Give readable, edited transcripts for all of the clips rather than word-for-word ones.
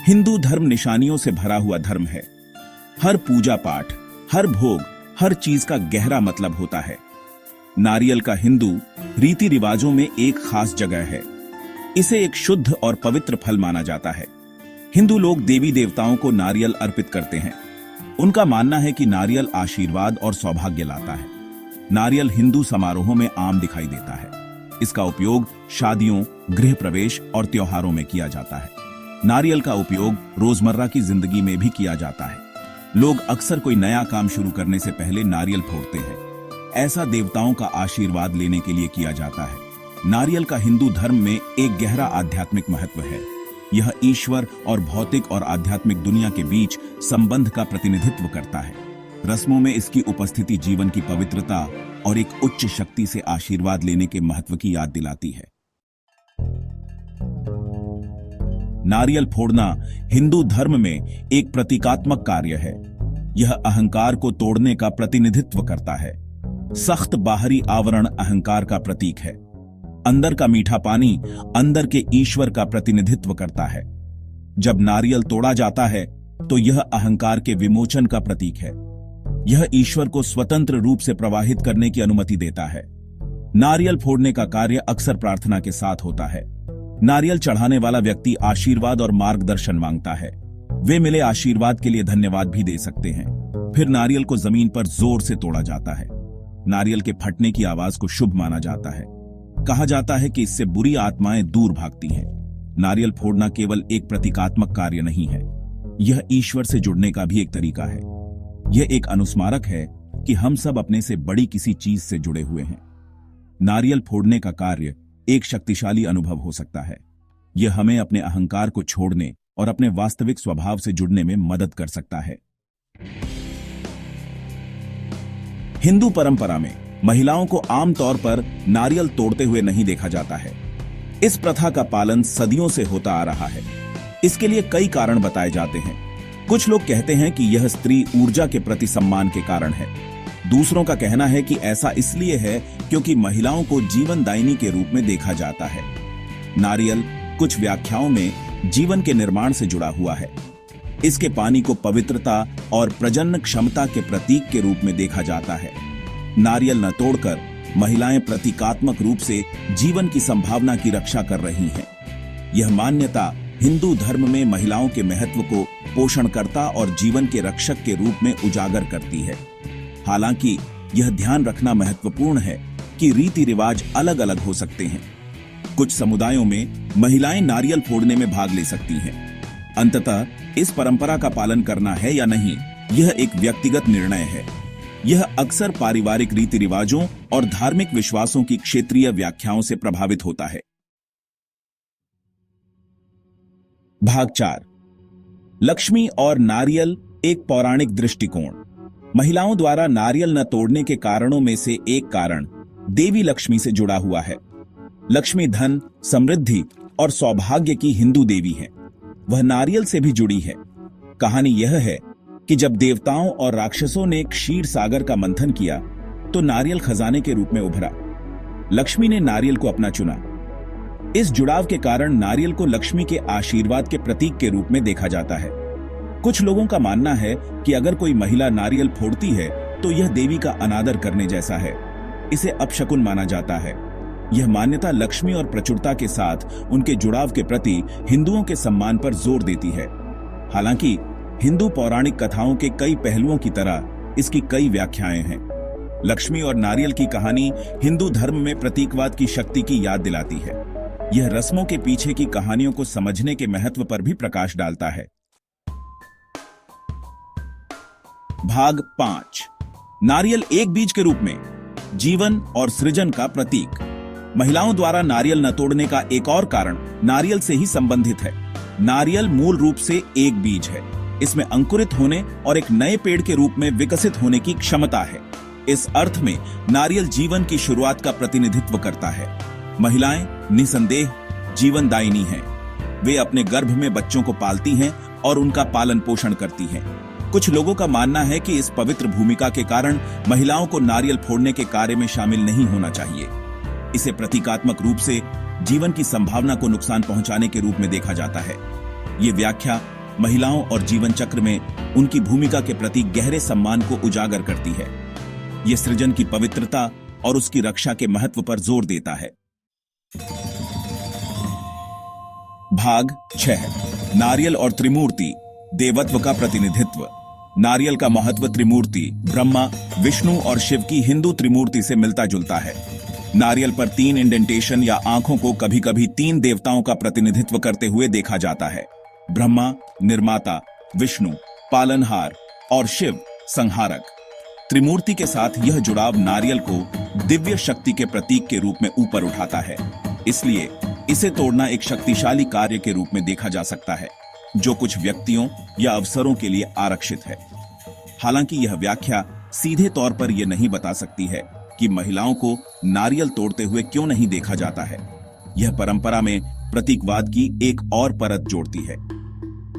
हिंदू धर्म निशानियों से भरा हुआ धर्म है। हर पूजा पाठ, हर भोग, हर चीज का गहरा मतलब होता है। नारियल का हिंदू रीति रिवाजों में एक खास जगह है। इसे एक शुद्ध और पवित्र फल माना जाता है। हिंदू लोग देवी देवताओं को नारियल अर्पित करते हैं। उनका मानना है कि नारियल आशीर्वाद और सौभाग्य लाता है। नारियल हिंदू समारोहों में आम दिखाई देता है। इसका उपयोग शादियों, गृह प्रवेश और त्योहारों में किया जाता है। नारियल का उपयोग रोजमर्रा की जिंदगी में भी किया जाता है। लोग अक्सर कोई नया काम शुरू करने से पहले नारियल फोड़ते हैं। ऐसा देवताओं का आशीर्वाद लेने के लिए किया जाता है। नारियल का हिंदू धर्म में एक गहरा आध्यात्मिक महत्व है। यह ईश्वर और भौतिक और आध्यात्मिक दुनिया के बीच संबंध का प्रतिनिधित्व करता है। रस्मों में इसकी उपस्थिति जीवन की पवित्रता और एक उच्च शक्ति से आशीर्वाद लेने के महत्व की याद दिलाती है। नारियल फोड़ना हिंदू धर्म में एक प्रतीकात्मक कार्य है। यह अहंकार को तोड़ने का प्रतिनिधित्व करता है। सख्त बाहरी आवरण अहंकार का प्रतीक है। अंदर का मीठा पानी अंदर के ईश्वर का प्रतिनिधित्व करता है। जब नारियल तोड़ा जाता है तो यह अहंकार के विमोचन का प्रतीक है। यह ईश्वर को स्वतंत्र रूप से प्रवाहित करने की अनुमति देता है। नारियल फोड़ने का कार्य अक्सर प्रार्थना के साथ होता है। नारियल चढ़ाने वाला व्यक्ति आशीर्वाद और मार्गदर्शन मांगता है। वे मिले आशीर्वाद के लिए धन्यवाद भी दे सकते हैं। फिर नारियल को जमीन पर जोर से तोड़ा जाता है। नारियल के फटने की आवाज को शुभ माना जाता है। कहा जाता है कि इससे बुरी आत्माएं दूर भागती हैं। नारियल फोड़ना केवल एक प्रतीकात्मक कार्य नहीं है, यह ईश्वर से जुड़ने का भी एक तरीका है। यह एक अनुस्मारक है कि हम सब अपने से बड़ी किसी चीज से जुड़े हुए हैं। नारियल फोड़ने का कार्य एक शक्तिशाली अनुभव हो सकता है। यह हमें अपने अहंकार को छोड़ने और अपने वास्तविक स्वभाव से जुड़ने में मदद कर सकता है। हिंदू परंपरा में महिलाओं को आमतौर पर नारियल तोड़ते हुए नहीं देखा जाता है। इस प्रथा का पालन सदियों से होता आ रहा है। इसके लिए कई कारण बताए जाते हैं। कुछ लोग कहते हैं कि यह स्त्री ऊर्जा के प्रति सम्मान के कारण है। दूसरों का कहना है कि ऐसा इसलिए है क्योंकि महिलाओं को जीवनदायिनी के रूप में देखा जाता है। नारियल कुछ व्याख्याओं में जीवन के निर्माण से जुड़ा हुआ है। इसके पानी को पवित्रता और प्रजनन क्षमता के प्रतीक के रूप में देखा जाता है। नारियल न तोड़कर महिलाएं प्रतीकात्मक रूप से जीवन की संभावना की रक्षा कर रही हैं। यह मान्यता हिंदू धर्म में महिलाओं के महत्व को पोषणकर्ता और जीवन के रक्षक के रूप में उजागर करती है। हालांकि यह ध्यान रखना महत्वपूर्ण है कि रीति रिवाज अलग अलग हो सकते हैं। कुछ समुदायों में महिलाएं नारियल फोड़ने में भाग ले सकती हैं। अंततः इस परंपरा का पालन करना है या नहीं, यह एक व्यक्तिगत निर्णय है। यह अक्सर पारिवारिक रीति रिवाजों और धार्मिक विश्वासों की क्षेत्रीय व्याख्याओं से प्रभावित होता है। भाग 4, लक्ष्मी और नारियल एक पौराणिक दृष्टिकोण। महिलाओं द्वारा नारियल न तोड़ने के कारणों में से एक कारण देवी लक्ष्मी से जुड़ा हुआ है। लक्ष्मी धन, समृद्धि और सौभाग्य की हिंदू देवी है। वह नारियल से भी जुड़ी है। कहानी यह है कि जब देवताओं और राक्षसों ने क्षीर सागर का मंथन किया तो नारियल खजाने के रूप में उभरा। लक्ष्मी ने नारियल को अपना चुना। इस जुड़ाव के कारण नारियल को लक्ष्मी के आशीर्वाद के प्रतीक के रूप में देखा जाता है। कुछ लोगों का मानना है कि अगर कोई महिला नारियल फोड़ती है तो यह देवी का अनादर करने जैसा है। इसे अपशकुन माना जाता है। यह मान्यता लक्ष्मी और प्रचुरता के साथ उनके जुड़ाव के प्रति हिंदुओं के सम्मान पर जोर देती है। हालांकि हिंदू पौराणिक कथाओं के कई पहलुओं की तरह इसकी कई व्याख्याएं हैं। लक्ष्मी और नारियल की कहानी हिंदू धर्म में प्रतीकवाद की शक्ति की याद दिलाती है। यह रस्मों के पीछे की कहानियों को समझने के महत्व पर भी प्रकाश डालता है। भाग 5, नारियल एक बीज के रूप में जीवन और सृजन का प्रतीक। महिलाओं द्वारा नारियल न तोड़ने का एक और कारण नारियल से ही संबंधित है। नारियल मूल रूप से एक बीज है। इसमें अंकुरित होने और एक नए पेड़ के रूप में विकसित होने की क्षमता है। इस अर्थ में नारियल जीवन की शुरुआत का प्रतिनिधित्व करता है। महिलाएं निसंदेह जीवनदायिनी हैं। वे अपने गर्भ में बच्चों को पालती हैं और उनका पालन पोषण करती हैं। कुछ लोगों का मानना है कि इस पवित्र भूमिका के कारण महिलाओं को नारियल फोड़ने के कार्य में शामिल नहीं होना चाहिए। इसे प्रतीकात्मक रूप से जीवन की संभावना को नुकसान पहुंचाने के रूप में देखा जाता है। ये व्याख्या महिलाओं और जीवन चक्र में उनकी भूमिका के प्रति गहरे सम्मान को उजागर करती है। यह सृजन की पवित्रता और उसकी रक्षा के महत्व पर जोर देता है। भाग 6। नारियल और त्रिमूर्ति, देवत्व का प्रतिनिधित्व। नारियल का महत्व त्रिमूर्ति ब्रह्मा, विष्णु और शिव की हिंदू त्रिमूर्ति से मिलता जुलता है। नारियल पर 3 इंडेंटेशन या आंखों को कभी कभी 3 देवताओं का प्रतिनिधित्व करते हुए देखा जाता है। ब्रह्मा निर्माता, विष्णु पालनहार और शिव संहारक। त्रिमूर्ति के साथ यह जुड़ाव नारियल को दिव्य शक्ति के प्रतीक के रूप में ऊपर उठाता है। इसलिए इसे तोड़ना एक शक्तिशाली कार्य के रूप में देखा जा सकता है, जो कुछ व्यक्तियों या अवसरों के लिए आरक्षित है। हालांकि यह व्याख्या सीधे तौर पर यह नहीं बता सकती है कि महिलाओं को नारियल तोड़ते हुए क्यों नहीं देखा जाता है। यह परंपरा में प्रतीकवाद की एक और परत जोड़ती है।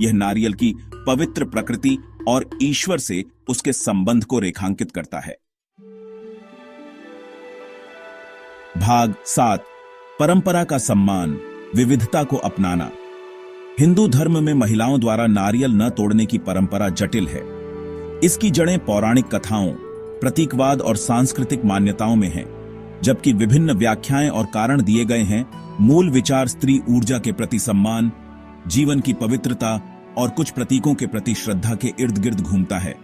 यह नारियल की पवित्र प्रकृति और ईश्वर से उसके संबंध को रेखांकित करता है। भाग 7। परंपरा का सम्मान, विविधता को अपनाना। हिंदू धर्म में महिलाओं द्वारा नारियल न तोड़ने की परंपरा जटिल है। इसकी जड़ें पौराणिक कथाओं, प्रतीकवाद और सांस्कृतिक मान्यताओं में हैं, जबकि विभिन्न व्याख्याएं और कारण दिए गए हैं। मूल विचार स्त्री ऊर्जा के प्रति सम्मान, जीवन की पवित्रता और कुछ प्रतीकों के प्रति श्रद्धा के इर्द गिर्द घूमता है।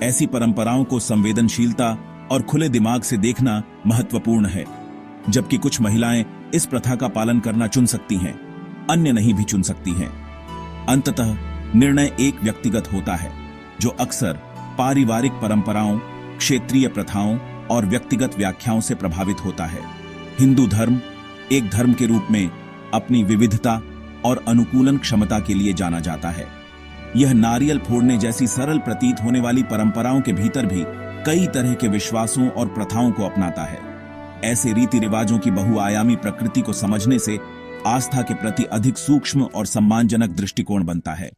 ऐसी परंपराओं को संवेदनशीलता और खुले दिमाग से देखना महत्वपूर्ण है। जबकि कुछ महिलाएं इस प्रथा का पालन करना चुन सकती हैं, अन्य नहीं भी चुन सकती हैं। अंततः निर्णय एक व्यक्तिगत होता है, जो अक्सर पारिवारिक परंपराओं, क्षेत्रीय प्रथाओं और व्यक्तिगत व्याख्याओं से प्रभावित होता है। हिंदू धर्म एक धर्म के रूप में अपनी विविधता और अनुकूलन क्षमता के लिए जाना जाता है। यह नारियल फोड़ने जैसी सरल प्रतीत होने वाली परंपराओं के भीतर भी कई तरह के विश्वासों और प्रथाओं को अपनाता है। ऐसे रीति रिवाजों की बहुआयामी प्रकृति को समझने से आस्था के प्रति अधिक सूक्ष्म और सम्मानजनक दृष्टिकोण बनता है।